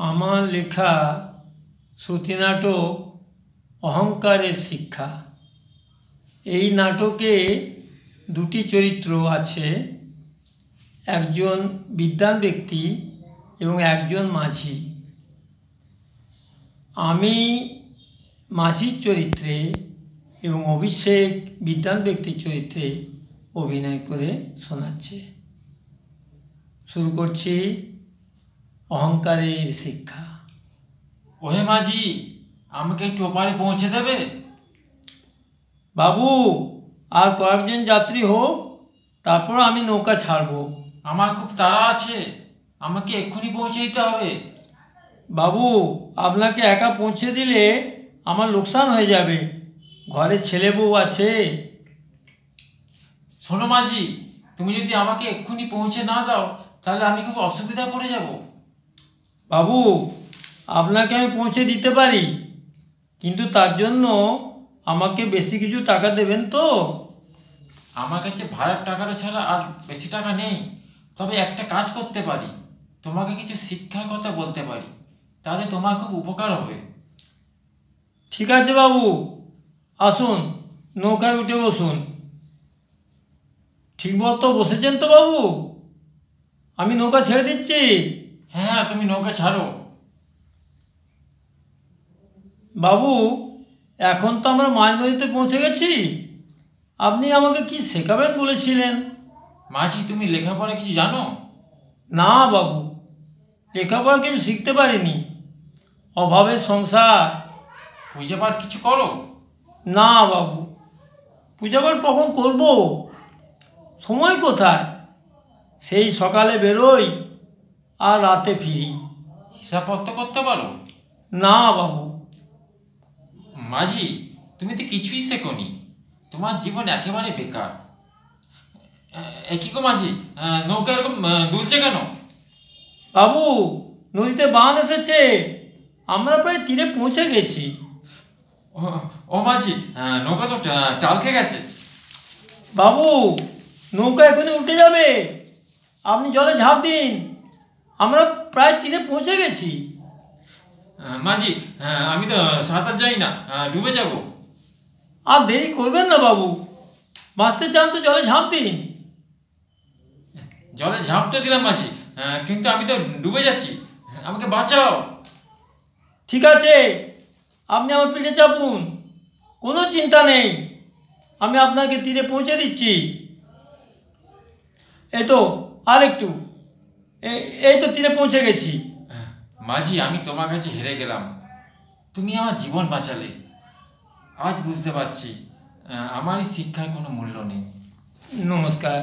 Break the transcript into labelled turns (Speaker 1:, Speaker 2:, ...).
Speaker 1: আমার লেখা শ্রুতি নাটক অহংকারের শিক্ষা। এই নাটকে দুটি চরিত্র আছে, একজন বিদ্বান ব্যক্তি এবং একজন মাঝি। আমি মাঝির চরিত্রে এবং অভিষেক বিদ্বান ব্যক্তির চরিত্রে অভিনয় করে শোনাচ্ছে। শুরু করছি অহংকারের শিক্ষা।
Speaker 2: ওহে মাঝি, আমাকে একটু ওপারে পৌঁছে দেবে?
Speaker 1: বাবু, আর কয়েকজন যাত্রী হোক, তারপর আমি নৌকা ছাড়ব।
Speaker 2: আমার খুব তাড়া আছে, আমাকে এক্ষুনি পৌঁছে দিতে হবে।
Speaker 1: বাবু, আপনাকে একা পৌঁছে দিলে আমার লোকসান হয়ে যাবে, ঘরে ছেলে বউ আছে।
Speaker 2: শোনো মাঝি, তুমি যদি আমাকে এক্ষুনি পৌঁছে না দাও তাহলে আমি খুব অসুবিধায় পড়ে যাব।
Speaker 1: বাবু, আপনাকে আমি পৌঁছে দিতে পারি, কিন্তু তার জন্য আমাকে বেশি কিছু টাকা দেবেন তো?
Speaker 2: আমার কাছে ভাড়ার টাকাটা ছাড়া আর বেশি টাকা নেই, তবে একটা কাজ করতে পারি, তোমাকে কিছু শিক্ষার কথা বলতে পারি, তাহলে তোমার খুব উপকার হবে।
Speaker 1: ঠিক আছে বাবু, আসুন, নৌকায় উঠে বসুন। ঠিকমতো বসেছেন তো বাবু? আমি নৌকা ছেড়ে দিচ্ছি।
Speaker 2: হ্যাঁ, তুমি নৌকা ছাড়ো।
Speaker 1: বাবু, এখন তো আমরা মাঝ নদীতে পৌঁছে গেছি। আপনি আমাকে কি শেখাবেন বলেছিলেন?
Speaker 2: মাঝি, তুমি লেখাপড়া কিছু জানো?
Speaker 1: না বাবু, লেখাপড়া কিছু শিখতে পারিনি, অভাবের সংসার।
Speaker 2: পূজা পাঠ কিছু করো?
Speaker 1: না বাবু, পূজাপাঠ কখন করব? সময় কোথায়? সেই সকালে বেরোই আর রাতে ফিরি।
Speaker 2: হিসাবপত্র করতে পারো?
Speaker 1: না বাবু।
Speaker 2: মাঝি, তুমি তো কিছুই শেখোনি, তোমার জীবন একেবারে বেকার। কি গো মাঝি, নৌকা এরকম দুলছে কেন?
Speaker 1: বাবু, নদীতে বান এসেছে, আমরা প্রায় তীরে পৌঁছে গেছি।
Speaker 2: ও মাঝি, নৌকা তো টাল খেয়ে গেছে।
Speaker 1: বাবু, নৌকা এখনই উঠে যাবে, আপনি জলে ঝাঁপ দিন, আমরা প্রায় তীরে পৌঁছে গেছি।
Speaker 2: মাঝি, আমি তো সাঁতার যাই না, ডুবে যাব।
Speaker 1: আর দেরি করবেন না বাবু, বাঁচতে চান তো জলে ঝাঁপ দিন।
Speaker 2: জলে ঝাঁপ তো দিলাম মাঝি, কিন্তু আমি তো ডুবে যাচ্ছি, আমাকে বাঁচাও।
Speaker 1: ঠিক আছে, আপনি আমার পিঠে চাপুন, কোনো চিন্তা নেই, আমি আপনাকে তীরে পৌঁছে দিচ্ছি। এই তো, আর একটু, এই তো তীরে পৌঁছে গেছি।
Speaker 2: মাঝি, আমি তোমার কাছে হেরে গেলাম, তুমি আমার জীবন বাঁচালে। আজ বুঝতে পারছি আমার এই শিক্ষার কোনো মূল্য নেই।
Speaker 1: নমস্কার।